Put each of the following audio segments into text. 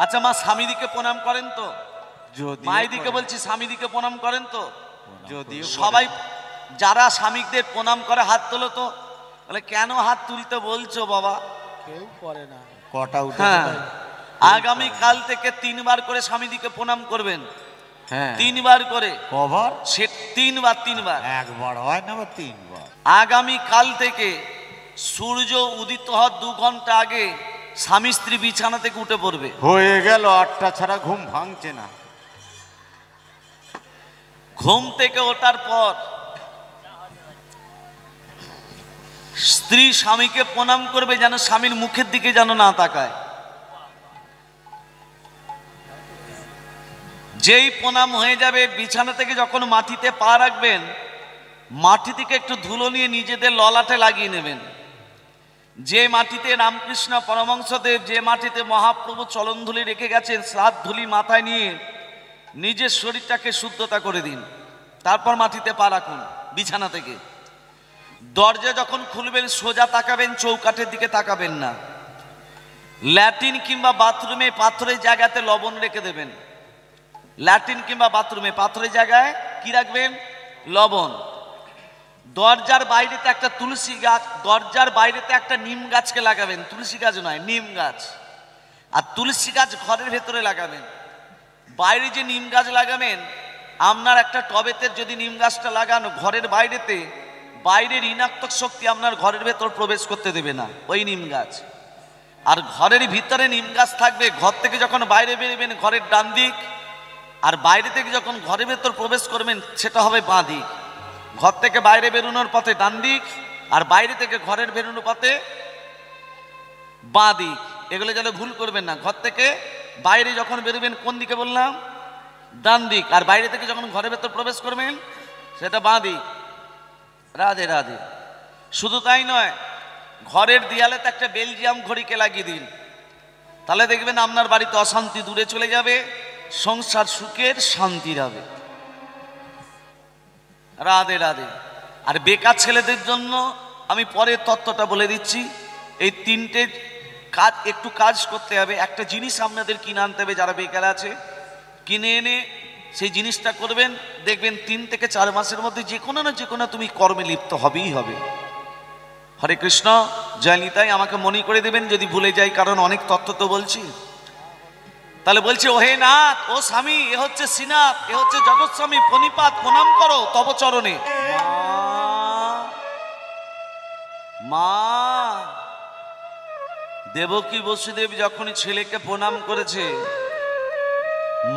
আচ্ছা মা স্বামীদিকে প্রণাম করেন তো? মায়েদিকে বলছি স্বামীদিকে প্রণাম করেন তো? যদি সবাই যারা স্বামীদের প্রণাম করে হাত তোলো তো। বলে কেন হাত তুলতে বলছো বাবা? কেউ করে না। কটা উঠে? হ্যাঁ, আগামী কাল থেকে 3 বার করে স্বামীদিকে প্রণাম করবেন। হ্যাঁ 3 বার করে। কভার সে 3 বার 3 বার। একবার হয় না, 3 বার। আগামী কাল থেকে সূর্য উদিত হওয়ার 2 ঘন্টা আগে স্বামী স্ত্রী বিছানা থেকে উঠে পড়বে। হয়ে গেল 8টা ছাড়া ঘুম ভাঙছে না। ঘুম থেকে ওঠার পর স্ত্রী স্বামীকে প্রণাম করবে, যেন স্বামীর মুখের দিকে যেন না তাকায়। যেই প্রণাম হয়ে যাবে, বিছানা থেকে যখন মাটিতে পা রাখবেন, মাটি থেকে একটু ধুলো নিয়ে নিজেদের ললাটে লাগিয়ে নেবেন। যে মাটিতে রামকৃষ্ণ পরমহংসদেব, যে মাটিতে মহাপ্রভু চলনধুলি রেখে গেছেন, সাত ধুলি মাথায় নিয়ে নিজের শরীরটাকে শুদ্ধতা করে দিন। তারপর মাটিতে পা রাখুন বিছানা থেকে। দরজা যখন খুলবেন সোজা তাকাবেন, চৌকাঠের দিকে তাকাবেন না। ল্যাট্রিন কিংবা বাথরুমে পাথরের জায়গাতে লবণ রেখে দেবেন। ল্যাট্রিন কিংবা বাথরুমে পাথরের জায়গায় কি রাখবেন? লবণ। দরজার বাইরেতে একটা তুলসী গাছ, দরজার বাইরেতে একটা নিম গাছকে লাগাবেন। তুলসী গাছ নয়, নিম গাছ। আর তুলসী গাছ ঘরের ভেতরে লাগাবেন। বাইরে যে নিম গাছ লাগাবেন, আপনার একটা টবেতে যদি নিম গাছটা লাগানো ঘরের বাইরেতে, বাইরের ঋণাত্মক শক্তি আপনার ঘরের ভেতর প্রবেশ করতে দেবে না ওই নিম গাছ। আর ঘরের ভিতরে নিম গাছ থাকবে। ঘর থেকে যখন বাইরে বেরোবেন ঘরের ডান দিক, আর বাইরে থেকে যখন ঘরের ভেতর প্রবেশ করবেন সেটা হবে বাঁ দিক। ঘর থেকে বাইরে বেরোনোর পথে ডান দিক, আর বাইরে থেকে ঘরের বেরোনোর পথে বাঁ দিক। এগুলো যেন ভুল করবেন না। ঘর থেকে বাইরে যখন বেরোবেন কোন দিকে বললাম? ডান দিক। আর বাইরে থেকে যখন ঘরের ভেতর প্রবেশ করবেন সেটা বাঁ দিক। রাধে রাধে। শুধু তাই নয়, ঘরের দেয়ালেতে একটা বেলজিয়াম ঘড়িকে লাগিয়ে দিন। তাহলে দেখবেন আপনার বাড়িতে অশান্তি দূরে চলে যাবে, সংসার সুখের শান্তি হবে। রাধে রাধে। আর বেকার ছেলেদের জন্য আমি পরের তত্ত্বটা বলে দিচ্ছি। এই 3টে কাজ একটু কাজ করতে হবে। একটা জিনিস আপনাদের কিনে আনতে হবে যারা বেকার আছে। কিনে এনে সেই জিনিসটা করবেন, দেখবেন 3 থেকে 4 মাসের মধ্যে যে কোনো না যে কোনো তুমি কর্মে লিপ্ত হবেই হবে। হরে কৃষ্ণ। জয় নিতাই। আমাকে মনে করে দেবেন যদি ভুলে যাই, কারণ অনেক তত্ত্ব তো বলছি। তাহলে বলছে, ও হে নাথ, ও স্বামী, এ হচ্ছে শ্রীনাথ, এ হচ্ছে জগৎস্বামী, প্রণিপাত প্রণাম করো তব চরণে। মা দেবকী বসুদেব যখন ছেলেকে প্রণাম করেছে,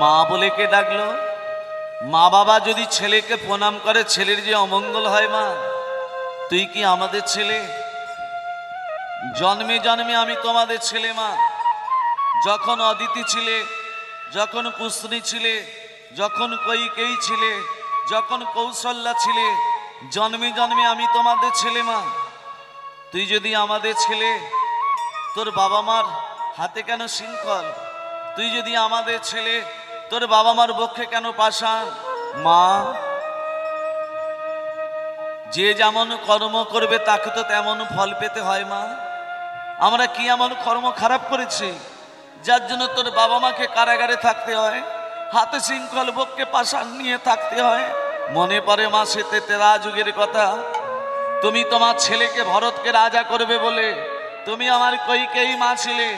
মা বলে কে ডাকলো? মা বাবা যদি ছেলেকে প্রণাম করে ছেলের যে অমঙ্গল হয়, মা তুই কি আমাদের ছেলে? জন্মে জন্মে আমি তোমাদের ছেলে। মা যখন অদিতি ছিলে, যখন কুশনী ছিলে, যখন কৈকেয়ী ছিলে, যখন কৌশল্যা ছিলে, জন্মে জন্মে আমি তোমাদের ছেলে। মা তুই যদি আমাদের ছেলে, তোর বাবা মার হাতে কেন শৃঙ্খল? তুই যদি আমাদের ছেলে, তোর বাবা মার বক্ষে কেন পাষাণ? মা যে যেমন কর্ম করবে তাকে তো তেমন ফল পেতে হয়। মা আমরা কি এমন কর্ম খারাপ করেছি যার জন্য তোর বাবা মাকে কারাগারে থাকতে হয়, হাতে শৃঙ্খল বক্ষে পাষাণ নিয়ে থাকতে হয়? মনে পড়ে মা সে তেরা যুগের কথা। তুমি তোমার ছেলেকে ভরতকে রাজা করবে বলে, তুমি আমার কৈকেয়ী মা ছিলে,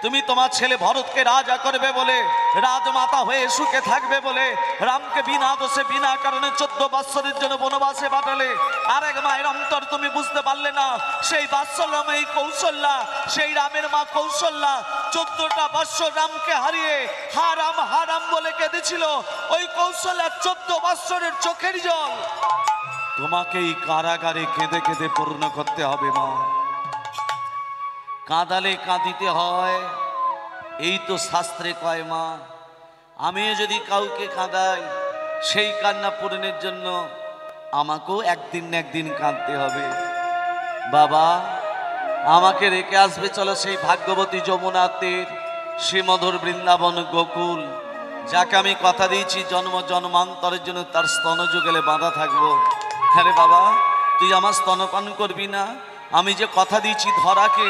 তুমি তোমার ছেলে ভরতকে রাজা করবে বলে, রাজমাতা হয়ে সুখে থাকবে বলে রামকে বিনা দোষে বিনা কারণে 14 বৎসরের জন্য বনবাসে পাঠালে। আরেক মায়ের অন্তর তুমি বুঝতে পারলে না। সেই বাৎসল্যময়ী কৌশল্যা, সেই রামের মা কৌশল্যা 14টা বৎসর রামকে হারিয়ে হারাম হারাম বলে কেঁদেছিল। ওই কৌশল্যা 14 বৎসরের চোখের জল তোমাকে এই কারাগারে কেঁদে কেঁদে পূর্ণ করতে হবে। মা কাঁদালে কাঁদিতে হয়, এই তো শাস্ত্রে কয়। মা আমিও যদি কাউকে কাঁদাই, সেই কান্না পূরণের জন্য আমাকেও একদিন না একদিন কাঁদতে হবে। বাবা আমাকে রেখে আসবে চলো সেই ভাগ্যবতী যমুনা তীর, সে মধুর বৃন্দাবন গোকুল, যাকে আমি কথা দিয়েছি জন্ম জন্মান্তরের জন্য তার স্তন যুগলে বাঁধা থাকবো। হ্যাঁ রে বাবা, তুই আমার স্তনপান করবি না? আমি যে কথা দিয়েছি ধরাকে,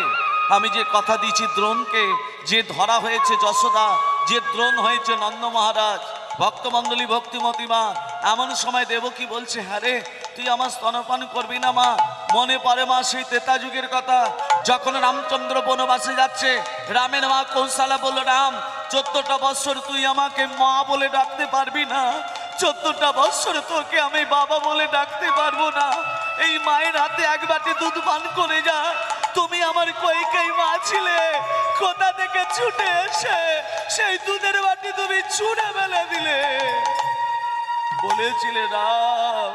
আমি যে কথা দিয়েছি দ্রোণকে, যে ধরা হয়েছে যশোদা, যে দ্রোণ হয়েছে নন্দ মহারাজ, ভক্তমণ্ডলী ভক্তিমতী মা, এমন সময় দেবকী বলছে, হ্যাঁ রে, তুই আমার স্তনপান করবি না মা? মনে পড়ে মা সেই ত্রেতা যুগের কথা, যখন রামচন্দ্র বনবাসে যাচ্ছে, রামের মা কৌশলা বলল, রাম 14টা বৎসর তুই আমাকে মা বলে ডাকতে পারবি না, 14টা বৎসর তোকে আমি বাবা বলে ডাকতে পারবো না, এই মায়ের হাতে এক বাটি দুধ পান করে যা। তুমি আমার কইকেই মা ছিলে, কোথা থেকে ছুটে এসে সেই দুধের বাটি তুমি ছুঁড়ে ফেলে দিলে। বলেছিলে রাম,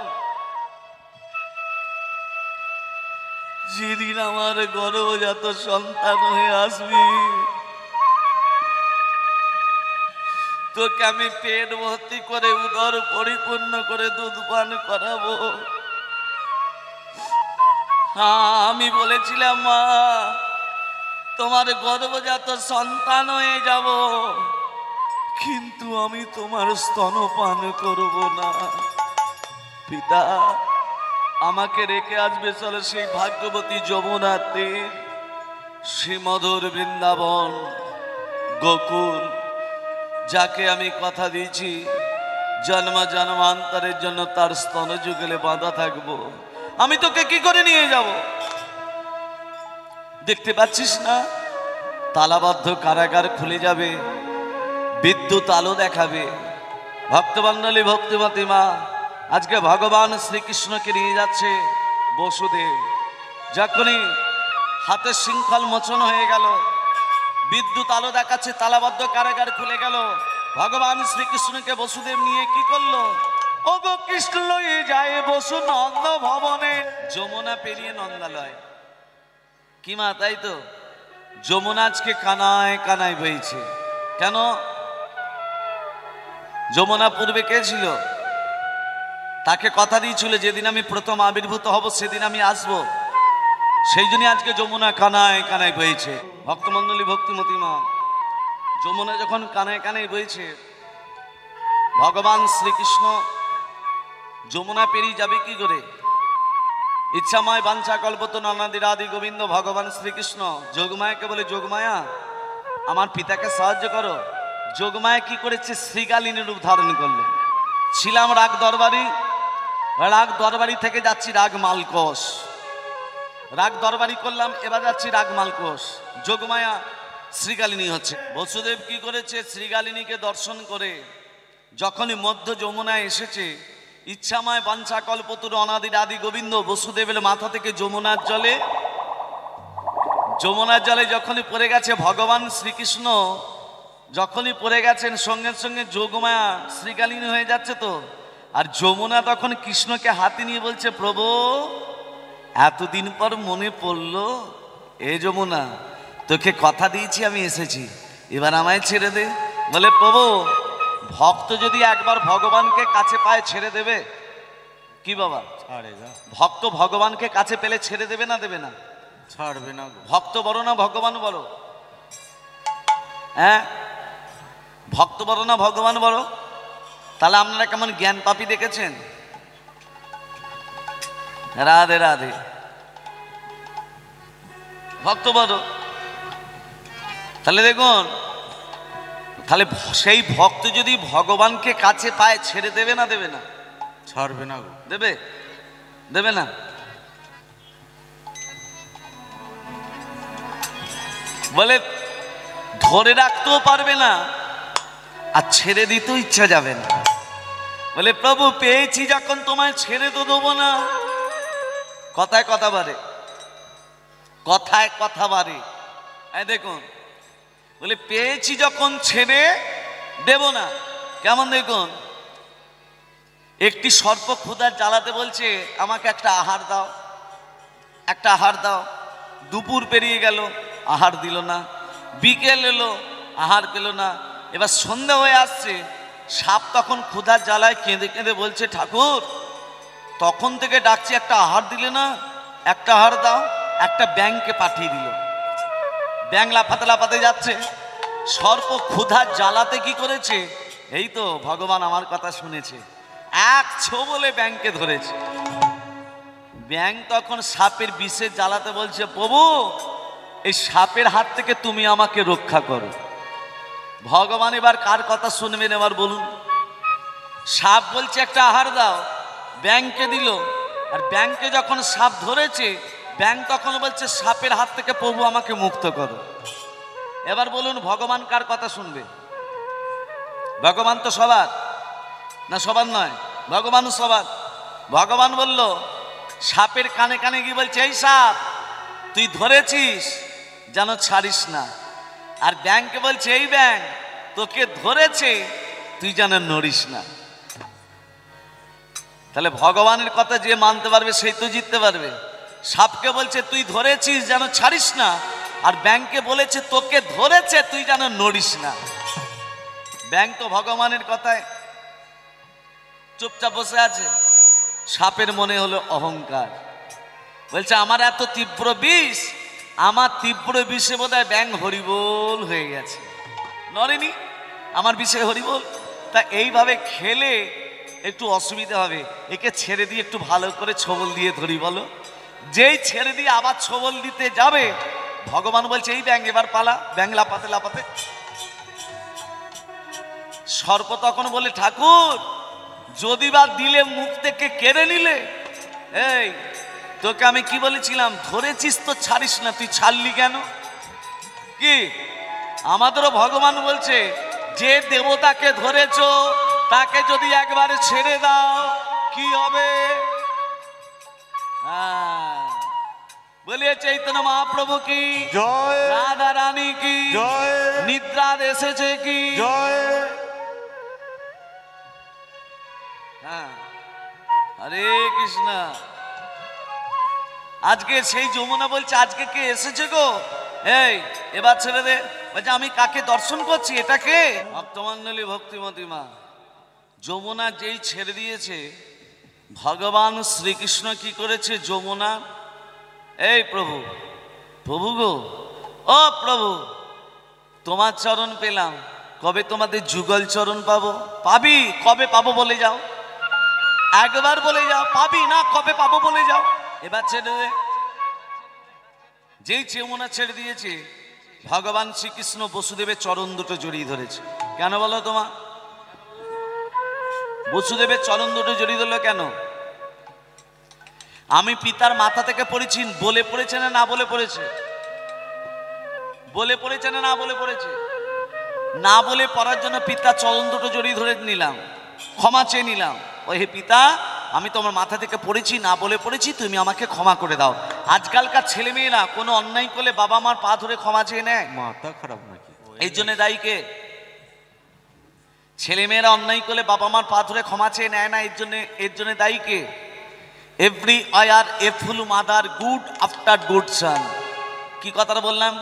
যেদিন আমার গর্ভজাত সন্তান হয়ে আসবি, তোকে আমি পেট ভর্তি করে উদর পরিপূর্ণ করে দুধ পান করাবো। হ্যাঁ, আমি বলেছিলাম মা, তোমার গর্ভজাত সন্তান হয়ে যাব, কিন্তু আমি তোমার স্তনপান করব না। পিতা, আমাকে রেখে আসবে চলে সেই ভাগ্যবতী যমুনার তীর, শ্রীমধুর বৃন্দাবন, গোকুল, যাকে আমি কথা দিয়েছি জন্ম জন্মান্তরের জন্য তার স্তন যুগলে বাঁধা থাকবো। আমি তোকে কি করে নিয়ে যাব? দেখতে পাচ্ছিস না, তালাবদ্ধ কারাগার খুলে যাবে, বিদ্যুৎ আলো দেখাবে। ভক্তমণ্ডলী ভক্তিমতী মা, আজকে ভগবান শ্রীকৃষ্ণকে নিয়ে যাচ্ছে বসুদেব। যখনই হাতের শৃঙ্খল মোচন হয়ে গেল, বিদ্যুৎ আলো দেখাচ্ছে, তালাবদ্ধ কারাগার খুলে গেল, ভগবান শ্রীকৃষ্ণকে বসুদেব নিয়ে কি করলো? ও গো কৃষ্ণ লয়ে যায় বসু নন্দ ভবনে। যমুনা পেরিয়ে নন্দালয়, কি মা, তাই তো? যমুনা আজকে কানায় কানায় বইছে। কেন? যমুনা পূর্বে কে ছিল? তাকে কথা দিয়েছিল, যেদিন আমি প্রথম আবির্ভূত হব সেদিন আমি আসব। সেই জন্যই আজকে যমুনা কানায় কানায় বইছে। ভক্তমণ্ডলী ভক্তিমতী মা, যমুনা যখন কানায় কানায় বইছে, ভগবান শ্রীকৃষ্ণ যমুনা পেরিয়ে যাবে কি করে? ইচ্ছাময় বাঞ্ছা কল্পত ননাদির আদি গোবিন্দ ভগবান শ্রীকৃষ্ণ যোগমায়াকে বলে, যোগমায়া আমার পিতাকে সাহায্য করো। যোগমায়া কি করেছে? শ্রীগালিনী রূপ ধারণ করলো। ছিলাম রাগ দরবারি, রাগ দরবারি থেকে যাচ্ছি রাগ মালকোষ, রাগ দরবারি করলাম, এবার যাচ্ছি রাগ মালকোষ। যোগমায়া শ্রীগালিনী হচ্ছে। বসুদেব কি করেছে? শ্রীগালিনীকে দর্শন করে যখনই মধ্য যমুনায় এসেছে, ইচ্ছাময় বাঞ্ছা কল্পতরু অনাদির আদি গোবিন্দ বসুদেবের মাথা থেকে যমুনার জলে যখনই পড়ে গেছে, ভগবান শ্রীকৃষ্ণ যখনই পড়ে গেছেন, সঙ্গে সঙ্গে যোগমায়া শ্রীগালিনী হয়ে যাচ্ছে তো। আর যমুনা তখন কৃষ্ণকে হাতে নিয়ে বলছে, প্রভু এতদিন পর মনে পড়লো, এ যমুনা তোকে কথা দিয়েছি আমি এসেছি, এবার আমায় ছেড়ে দে। বলে, প্রভু ভক্ত যদি একবার ভগবানকে কাছে পায় ছেড়ে দেবে? কি বাবা, ভক্ত ভগবানকে কাছে পেলে ছেড়ে দেবে না দেবে না? ছাড়বে না। ভক্ত বড় না ভগবান বড়? হ্যাঁ, ভক্ত বড় না ভগবান বড়? তাহলে আপনারা কেমন জ্ঞান পাপী দেখেছেন? রাধে রাধে। ভক্ত বড়, তাহলে দেখুন, তাহলে সেই ভক্ত যদি ভগবানকে কাছে পায় ছেড়ে দেবে না দেবে না? ছাড়বে না। দেবে? দেবে না? বলে ধরে রাখতেও পারবে না, আর ছেড়ে দিতেও ইচ্ছা যাবে না। বলে, প্রভু পেয়েছি যখন তোমায় ছেড়ে তো দেবো না। কথায় কথা বাড়ে, কথায় কথা বাড়ে। দেখুন, বলে পেয়েছি যখন ছেড়ে দেব না। কেমন দেখুন, একটি সর্প ক্ষুধার জ্বালাতে বলছে, আমাকে একটা আহার দাও, একটা আহার দাও। দুপুর পেরিয়ে গেল, আহার দিল না। বিকেল এলো, আহার পেল না। এবার সন্ধ্যা হয়ে আসছে, সাপ তখন ক্ষুধার জ্বালায় কেঁদে কেঁদে বলছে, ঠাকুর তখন থেকে ডাকছি, একটা আহার দিলে না, একটা আহার দাও। একটা ব্যাঙকে পাঠিয়ে দিল, ব্যাঙ লাফাতে লাফাতে যাচ্ছে। সর্প ক্ষুধার জ্বালাতে কি করেছে? এই তো ভগবান আমার কথা শুনেছে, এক ছো বলে ব্যাঙকে ধরেছে। ব্যাং তখন সাপের বিষে জ্বালাতে বলছে, প্রভু এই সাপের হাত থেকে তুমি আমাকে রক্ষা করো। ভগবান এবার কার কথা শুনবেন এবার বলুন? সাপ বলছে একটা আহার দাও, ব্যাংকে দিল। আর ব্যাংকে যখন সাপ ধরেছে, ব্যাং তখন বলছে সাপের হাত থেকে প্রভু আমাকে মুক্ত করো। এবার বলুন ভগবান কার কথা শুনবে? ভগবান তো সবার না, সবার নয়, ভগবানও সবার। ভগবান বলল সাপের কানে কানে গিয়ে বলছে, এই সাপ তুই ধরেছিস যেন ছাড়িস না। আর ব্যাংকে বলছে, এই ব্যাং তোকে ধরেছে তুই যেন নড়িস না। তাহলে ভগবানের কথা যে মানতে পারবে সেই তো জিততে পারবে। সাপকে বলছে তুই ধরেছিস যেন ছাড়িস না, আর ব্যাংকে বলেছে তোকে ধরেছে তুই যেন নড়িস না। ব্যাং তো ভগবানের কথায় চুপচাপ বসে আছে। সাপের মনে হলো অহংকার, বলছে আমার এত তীব্র বিষ, আমার তীব্র বিষে বোধহয় ব্যাং হরিবোল হয়ে গেছে, নড়েনি, আমার বিষে হরিবোল। তা এইভাবে খেলে একটু অসুবিধা হবে, একে ছেড়ে দিয়ে একটু ভালো করে ছোবল দিয়ে ধরি বলো। যেই ছেড়ে দিয়ে আবার ছোবল দিতে যাবে, ভগবান বলছে এই ব্যাং এবার পালা। ব্যাং লাপাতে লাপাতে সর্প তখন বলে, ঠাকুর যদি বা দিলে মুখ থেকে কেড়ে নিলে। এই তোকে আমি কি বলেছিলাম, ধরেছিস তো ছাড়িস না, তুই ছাড়লি কেন? কি আমাদেরও ভগবান বলছে যে দেবতাকে ধরেছো তাকে যদি একবারে ছেড়ে দাও কি হবে? বলিয়ে চৈতন্য মহাপ্রভু কি জয়, রাধা রানী কি জয়, নিদ্রা এসেছে কি জয়। হ্যাঁ, হরে কৃষ্ণ। আজকে সেই যমুনা বলছে আজকে কে এসেছে গো? এই এবার ছেড়ে দে। বলছে আমি কাকে দর্শন করছি, এটা কে? ভক্তমণ্ডলী ভক্তিমতী মা। যমুনা যেই ছেড়ে দিয়েছে, ভগবান শ্রীকৃষ্ণ কি করেছে? যমুনা, এই প্রভু, প্রভু গো, ও প্রভু তোমার চরণ পেলাম, কবে তোমাদের যুগল চরণ পাবো? পাবি, কবে পাবো বলে যাও, একবার বলে যাও। পাবি না, কবে পাবো বলে যাও। এবার ছেড়ে দে। যেই যমুনা ছেড়ে দিয়েছে, ভগবান শ্রীকৃষ্ণ বসুদেবের চরণ দুটো জড়িয়ে ধরেছে। কেন বলো তোমার? বসুদেবের চরণ দুটো জড়িয়ে ধরলো কেন? আমি পিতার মাথা থেকে পড়েছি, বলে পড়েছে না না বলে পড়েছে? বলে পড়েছে না না বলে পড়েছে? না বলে পড়ার জন্য পিতার চরণ দুটো জড়িয়ে ধরে নিলাম, ক্ষমা চেয়ে নিলাম। ও হে পিতা, আমি তোমার মাথা থেকে পড়েছি, না বলে পড়েছি, তুমি আমাকে ক্ষমা করে দাও। আজকালকার ছেলে মেয়েরা কোনো অন্যায় করলে বাবা মার পা ধরে ক্ষমা চেয়ে নেয়। মাথা খারাপ নাকি? এই জন্য দায়ী কে? ছেলে মেয়েরা অন্যায় করলে বাবা মার পা ধরে ক্ষমা চেয়ে নেয় না, এর জন্য দায়ী কে? এভরি ওয়ার এ ফুল মাদার গুড আফটার গুড সান। কি কথাটা বললাম?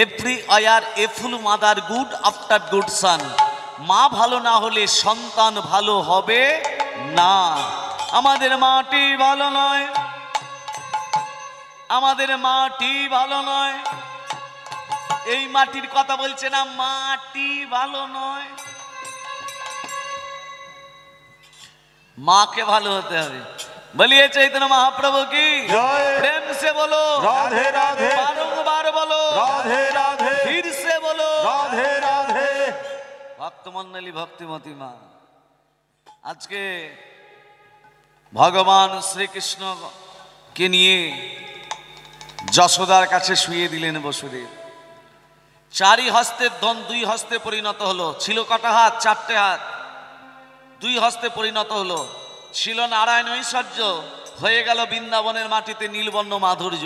এভরি ওয়ার এ ফুল মাদার গুড আফটার গুড সান। মা ভালো না হলে সন্তান ভালো হবে না। আমাদের মাটি ভালো নয়, আমাদের মাটি ভালো নয়। এই মাটির কথা বলছে না, মাটি ভালো নয়। মাকে ভালো হতে হবে। বলিয়ে চৈতন্য মহাপ্রভু কি জয়। প্রেম সে বলো রাধে রাধে, বারংবার বলো রাধে রাধে, ফির সে বলো রাধে রাধে। ভক্তমণ্ডলী ভক্তিমতী মা, আজকে ভগবান শ্রীকৃষ্ণ কে নিয়ে যশোদার কাছে শুয়ে দিলেন বসুদেব। চারি হস্তের ধন দুই হস্তে পরিণত হলো। ছিল কটা হাত? চারটে হাত, দুই হস্তে পরিণত হলো। ছিল নারায়ণ ঐশ্বর্য, হয়ে গেল বৃন্দাবনের মাটিতে নীলবর্ণ মাধুর্য।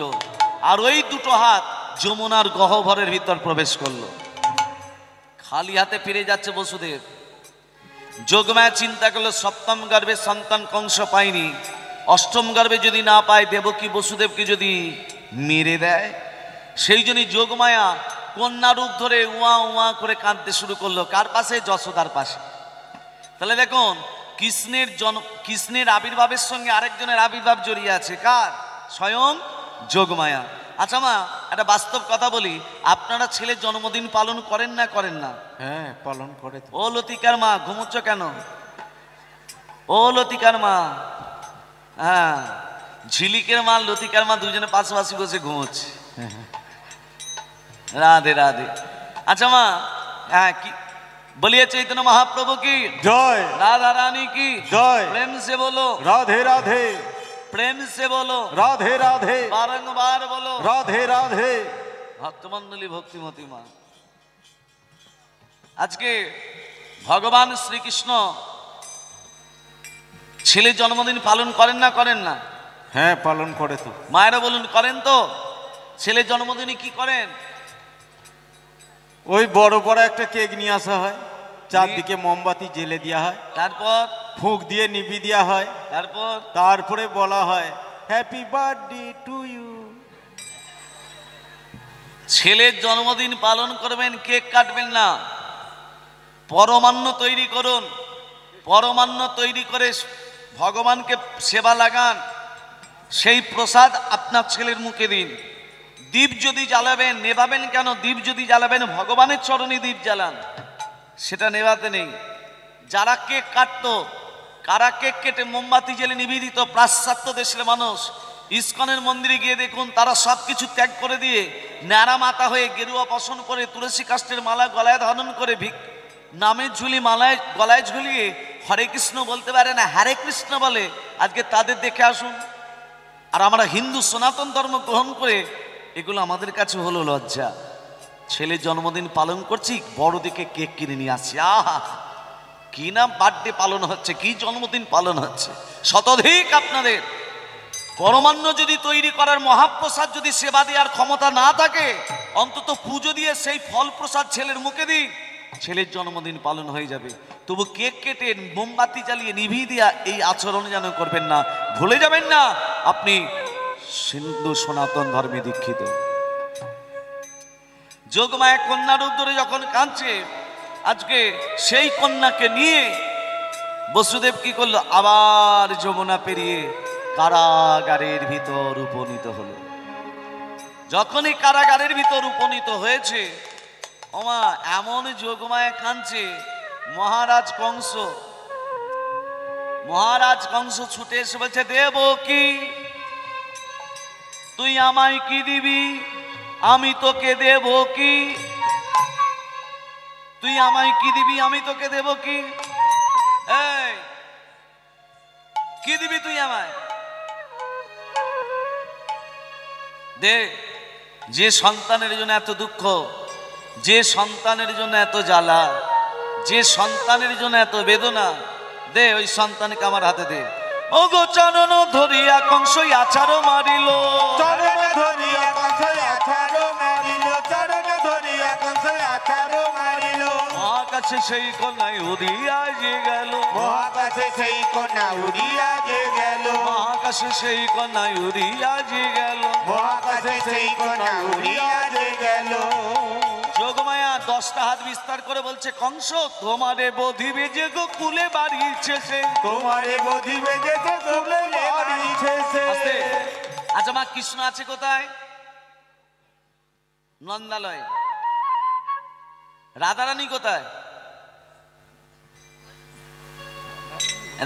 আর ওই দুটো হাত যমুনার গহ্বরের ভিতর প্রবেশ করলো। খালি হাতে ফিরে যাচ্ছে বসুদেব। যোগমায়া চিন্তা করলো সপ্তম গর্ভে সন্তান কংস পায়নি, অষ্টম গর্ভে যদি না পায় দেবকী বসুদেবকে যদি মেরে দেয়। সেই জন্যই যোগমায়া কন্যা রূপ ধরে উয়া উয়া করে কাঁদতে শুরু করলো। কার পাশে? যশোদার পাশে। তাহলে দেখুন কৃষ্ণের আবির্ভাবের সঙ্গে আরেকজনের আবির্ভাব জড়িয়ে আছে। কার? স্বয়ং যোগমায়া। আচ্ছা মা, একটা বাস্তব কথা বলি, আপনারা ছেলের জন্মদিন পালন করেন না করেন না? হ্যাঁ, পালন করে তো। ও লতিকার মা, ঘুমোচ্ছ কেন? ও লতিকার মা, হ্যাঁ, ঝিলিকের মা লতিকার মা দুজনে পাশাপাশি বসে ঘুমোচ্ছে। রাধে রাধে। আচ্ছা মা, হ্যাঁ কি বলিए चैतन्य महाप्रभु की জয়, राधा रानी की জয়, प्रेम से बोलो, রাধে রাধে, प्रेम से बोलो, রাধে রাধে, बारंबार बोलो, রাধে রাধে। ভক্তমন্ডলী ভক্তিমতী মা। আজকে ভগবান শ্রীকৃষ্ণ ছেলের জন্মদিন পালন করেন না করেন না? হ্যাঁ, পালন করে তো। মায়েরা বলুন করেন তো? ছেলের জন্মদিনে কি করেন? ওই বড় বড় একটা কেক নিয়ে আসা হয়, চারদিকে মোমবাতি জ্বেলে দেওয়া হয়, তারপর ফুঁক দিয়ে নিভি দেওয়া হয়, তারপরে বলা হয় হ্যাপি বার্থডে টু ইউ। ছেলের জন্মদিন পালন করবেন, কেক কাটবেন না, পরমান্ন তৈরি করুন। পরমান্ন তৈরি করে ভগবানকে সেবা লাগান, সেই প্রসাদ আপনার ছেলের মুখে দিন। দীপ যদি জ্বালাবেন, নেভাবেন কেন? দীপ যদি জ্বালাবেন ভগবানের চরণে দীপ জ্বালান, সেটা নেভাতে নেই। যারা কেক কাটতো, কারা কেক কেটে মোমবাতি জেলে নিভিয়ে দিত? পাশ্চাত্য দেশের মানুষ। ইস্কনের মন্দিরে গিয়ে দেখুন, তারা সব কিছু ত্যাগ করে দিয়ে ন্যাড়া মাথা হয়ে গেরুয়া বসন করে তুলসী কাষ্ঠের মালা গলায় ধারণ করে নামের ঝুলি মালায় গলায় ঝুলিয়ে হরে কৃষ্ণ বলতে পারে না, হরে কৃষ্ণ বলে। আজকে তাদের দেখে আসুন। আর আমরা হিন্দু সনাতন ধর্ম গ্রহণ করে এগুলো আমাদের কাছে হলো লজ্জা। ছেলের জন্মদিন পালন করছি, বড় দেখে কেক কিনে নিয়ে আসছি। আহা, কি না বার্থডে পালন হচ্ছে, কি জন্মদিন পালন হচ্ছে। শতাধিক আপনাদের পরমান্ন যদি তৈরি করার, মহাপ্রসাদ যদি সেবা দেওয়ার ক্ষমতা না থাকে, অন্তত পুজো দিয়ে সেই ফল প্রসাদ ছেলের মুখে দিই, ছেলের জন্মদিন পালন হয়ে যাবে। তবু কেক কেটে মোমবাতি জ্বালিয়ে নিভিয়ে দেওয়া এই আচরণ যেন করবেন না। ভুলে যাবেন না আপনি হিন্দু সনাতন ধর্মে দীক্ষিত। যোগমায়া কন্যা রূপ ধরে যখন কাঁদছে, আজকে সেই কন্যাকে নিয়ে বসুদেব কি করলো? আবার যমুনা পেরিয়ে কারাগারের ভিতর উপনীত হলো। যখনই কারাগারের ভিতর উপনীত হয়েছে, ওমা এমন যোগমায়া কাঁদছে, মহারাজ কংস ছুটে এসে বলছে, দেবকী তুই আমায় কি দিবি? আমি তোকে দেব কি? তুই আমায় কি দিবি? আমি তোকে দেব কি? এই কি দিবি তুই আমায়? দে। যে সন্তানের জন্য এত দুঃখ, যে সন্তানের জন্য এত জ্বালা, যে সন্তানের জন্য এত বেদনা, দে ওই সন্তানকে আমার হাতে দে। ও গো চরণ ধরিয়া কংস আছাড় মারিল, চরণ ধরিয়া কংস আছাড় মারিল, চরণ ধরিয়া কংস আছাড় মারিল। মহাকাশে সেই কন্যায় উড়িয়া যে গেল, মহাকাশে সেই কন্যা উড়িয়া যে গেল, মহাকাশে সেই কন্যায় উড়িয়া যে গেল, মহাকাশে সেই কন্যা উড়িয়া যে গেল। যোগমায়া 10টা হাত বিস্তার করে বলছে, কংস তোমারে বধিবে যে গো কুলে বাড়িছে সে, তোমারে বধিবে যে গো কুলে বাড়িছে সে। আচ্ছা মা, কৃষ্ণ আছে কোথায়? নন্দালয়ে। রাধারানী কোথায়?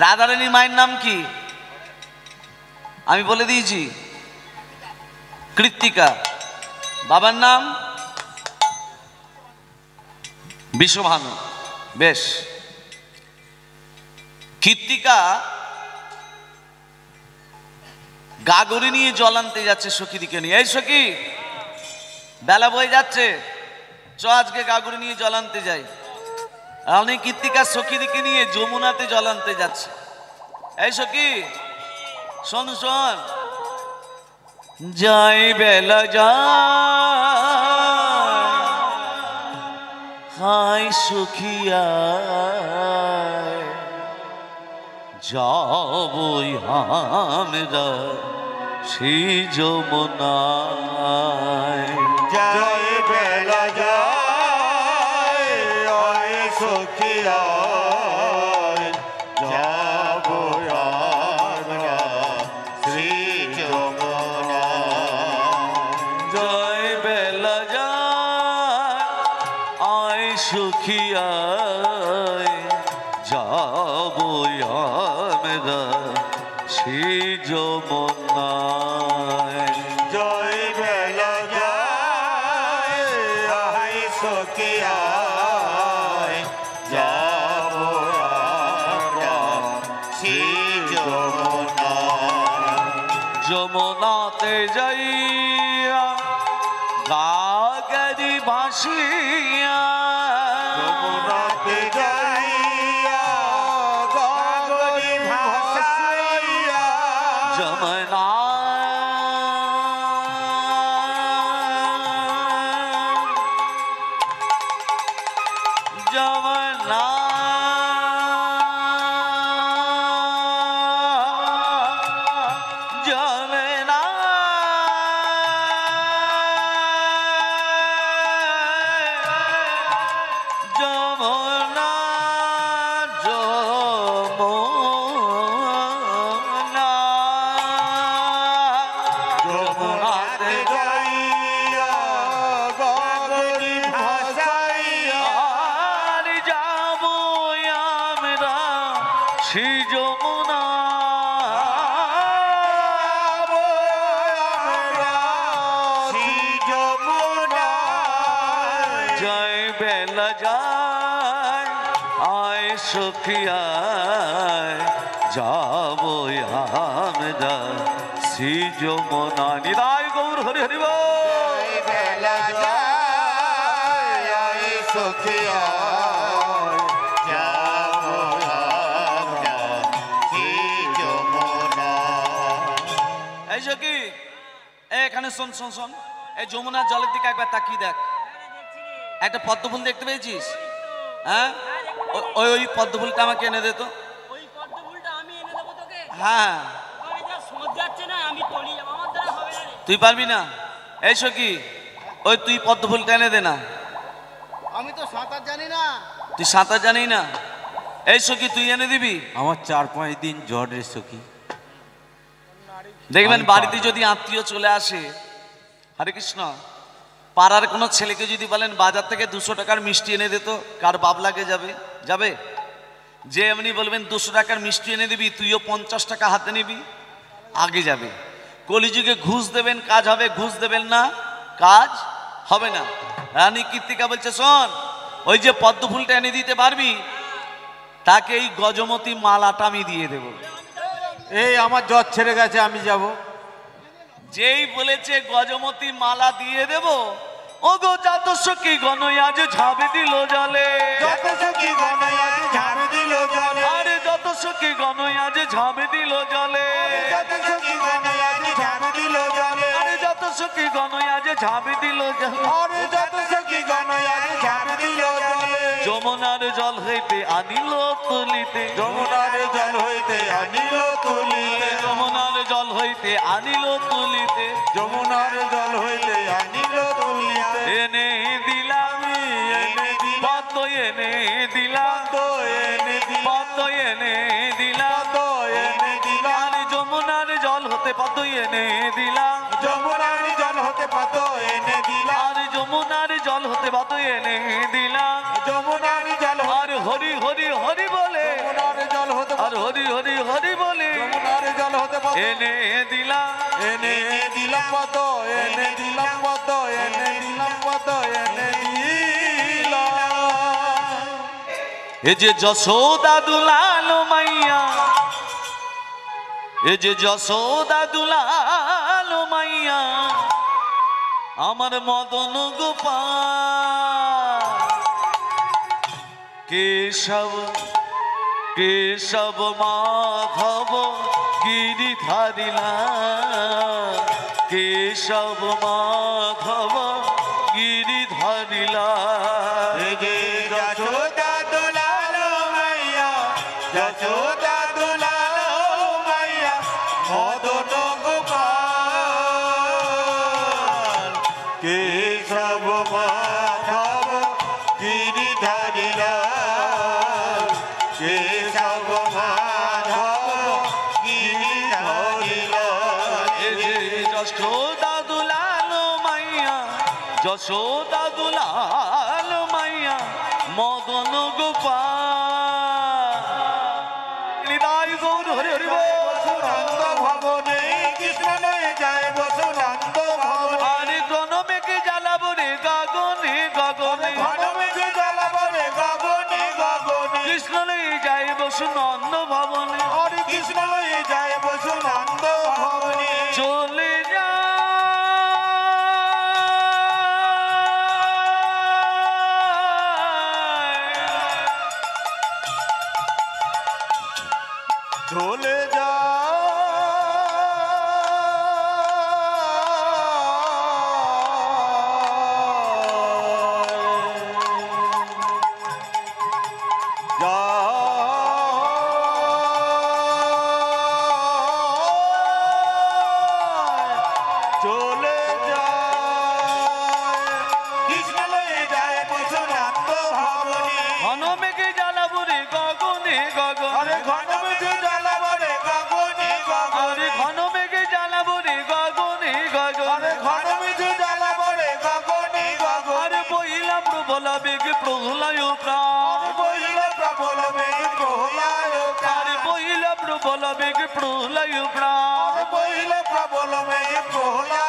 রাধারানীর মায়ের নাম কি? আমি বলে দিয়েছি, কৃত্তিকা। বাবার নাম বিশ্বভানু। বেশ, কৃত্তিকা গাগরি নিয়ে জল আনতে যাচ্ছে সখীদিকে নিয়ে। এই সখী, বেলা বয়ে যাচ্ছে, চ আজকে গাগরি নিয়ে জল আনতে যাই। আমি কৃত্তিকা সখীদিকে নিয়ে যমুনাতে জল আনতে যাচ্ছে। এই সখী শোন শোন, যাই বেলা যায়, হাই সখিয়া যাবই আমরা সেই যমুনায়। জয় বেলা যায়, ওই সখিয়া যাব আমরা শ্রী যমুনা। জয় বেলা যায়, আয় সখিয়া যাবই আমরা সেই যমুনা। সখী আয় যাব আমরা সেই যমুনা যমুনাতে যাইয়া গাগরি ভাসিয়া যমুনাতে যাইয়া গাগরি ভাসাইয়া যমুনা যমুনা যমুনা যমুনা যমুনা যমুনাতে যাইয়া গাগরি ভাসাইয়া আর যাবো আমরা সেই যমুনা জয় বেলা যায় আয় সখিয়ায় যাবো আমরা সেই যমুনা নিদায় গৌর হরি হরি বল। এই সখি এখানে শোন শোন শোন, এই যমুনার জলের দিকে একবার তাকিয়ে দেখ। একটা পদ্ম ফুল দেখতে পেয়েছিস? হ্যাঁ, ওই ওই পদ্ম ফুলটা আমাকে এনে দে তো। ওই পদ্ম ফুলটা আমি এনে দেবো তোকে। হ্যাঁ, আমি যা সমুদ্র যাচ্ছে না, আমি তলি যাব, আমার দ্বারা হবে না রে। তুই পারবি না? এই সখি ওই তুই পদ্ম ফুলটা এনে দে না। আমি তো সাঁতার জানি না। তুই সাঁতার জানি না? এই সখি তুই এনে দিবি। আমার 4-5 দিন জ্বর রে সখী। দেখবেন আমি বাড়িতে যদি আত্মীয় চলে আসে, হরে কৃষ্ণ, পাড়ার কোনো ছেলেকে যদি বলেন বাজার থেকে 200 টাকার মিষ্টি এনে দিত, কার বাপ লাগে যাবে? যাবে? যে এমনি বলবেন 200 টাকার মিষ্টি এনে দিবি, তুইও 50 টাকা হাতে নিবি, আগে যাবে। কলিযুগে ঘুষ দেবেন কাজ হবে, ঘুষ দেবেন না কাজ হবে না। রানী কীর্তিকা বলছে শোন, ওই যে পদ্ম ফুলটা এনে দিতে পারবি, তাকে এই গজমতি মালাটা আমি দিয়ে দেবো। এই আমার জ্বর ছেড়ে গেছে, আমি যাব। যেই বলেছে গজমতি মালা দিয়ে দেব, ও গো যত সখী গণই আজ ঝাঁপে দিল জলে, যত সখী গণায় ঝাড় দিল জলে, আরে যত সখী গণই আজ ঝাঁপে দিল জলে, যত সখী গণায় ঝাড় দিল জলে, আরে যত সখী গণই আজ ঝাঁপে দিল জলে, আরে যত সখী গণায় ঝাড় দিল জলে, যমুনার জল হইতে আনিল তুলিতে, যমুনার জল হইতে আনিল তুলিতে, যমুনার জল হইতে আনিল তুলিতে, যমুনার জল হইতে আনিল তুলিতে, এনে দিলাম এনে দিলাম, পদ্ম এনে দিলাম, পদ্ম এনে দিলাম, পদ্ম এনে দিলাম, পদ্ম এনে দিলাম, আরে যমুনার জল হতে পদ্ম এনে দিলাম, যমুনার জল হতে পদ্ম এনে দিলাম, আরে যমুনার জল হতে পদ্ম এনে দিলাম, যমুনার জল আর হরি হরি হরি বলে, যমুনার জল হতে আর হরি হরি হরি বলে যমুনার জল হতে পদ্ম এনে দিলাম, এনে দিলাম পদ্ম এনে দিলাম পদ্ম এনে দিলাম পদ্ম এনে দিলাম। এ যে যশোদা দুলাল মাইয়া, এ যে যশোদা দুলাল মাইয়া, আমার মদন গোপাল, কেশব কেশব মাধব গিরিধারিলা, কেশব মাধব গিরিধারিলা, এই যে যশোদা দুলালো মাইয়া, যশোদা দুলালো মাইয়া, মদন গোপাল, কেশব মাধব গিরিধারিলা, কেশব মাধব গিরিধারিলা। এ যে যশোদা দুলাল মাইয়া, যশোদা দুলাল মাইয়া, মদন গোপাল, নিতাই গৌর হরি হরি বল। বসুনন্দ ভবনে কৃষ্ণ নয়ে যায় বসুনন্দ ভবনে, আরে গণ মেঘে জ্বালাবো রে গগনে গগনে, চলে যায় কৃষ্ণ লয়ে যায় পশুরান্ত ভবনী ঘন মেঘে জ্বালাবুরে গগনে গগন আরে ঘন মেঘে জ্বালাবরে গগনে গগনে আরে ঘন মেঘে জ্বালাবুরে গগনে গগন আরে ঘন মেঘে জ্বালাবরে গগনে গগনে আরে বইলা প্রবল বেগে প্রহলায় প্রাণ বইল প্রবল মেঘ প্রহলায় আরে বইলা প্রবল বেগে প্রহলায় প্রাণ বইল প্রবল মেঘ প্রহলায়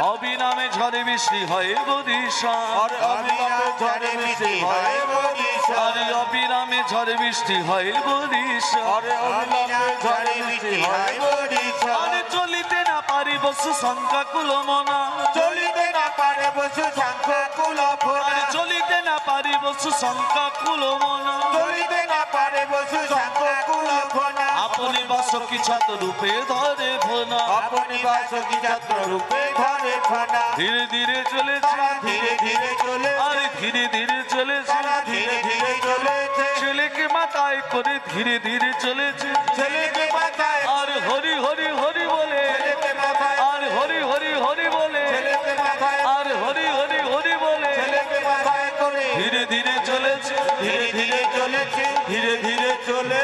অবিরামে ঝড়ে বৃষ্টি হয় বরিশা আর অবিরামে ঝড়ে বৃষ্টি হয় বরিশা আরে অবিরামে ঝড়ে বৃষ্টি হয় বরিশা আরে অবিরামে ঝড়ে বৃষ্টি হয় বরিশা আরে চলিতে না পারি বসু সংখ্যা কুলমনা চলিতে না পারে বসু সংখ্যা কুলফোনা আরে চলিতে না পারি বসু সংখ্যা কুলমনা চলিতে না পারে বসু সংখ্যা কুলফোনা আপনি বাসকি ছাত রূপে ধরে ভোনা আপনি বাসকি ছাত্র রূপে ধরে ফোনা ধীরে ধীরে চলেছে তারা ধীরে ধীরে চলে আরে ধীরে ধীরে চলেছে তারা ধীরে ধীরে চলেছে ছেলেকে মাথায় করে ধীরে ধীরে চলেছে ছেলেকে মাথায় আর হরি হরি হরি বলে ছেলেকে মাথায় আর হরি হরি হরি বলে ছেলেকে মাথায় আর হরি হরি হরি বলে ছেলেকে মাথায় করে ধীরে ধীরে চলেছে ধীরে ধীরে চলেছে ধীরে ধীরে চলে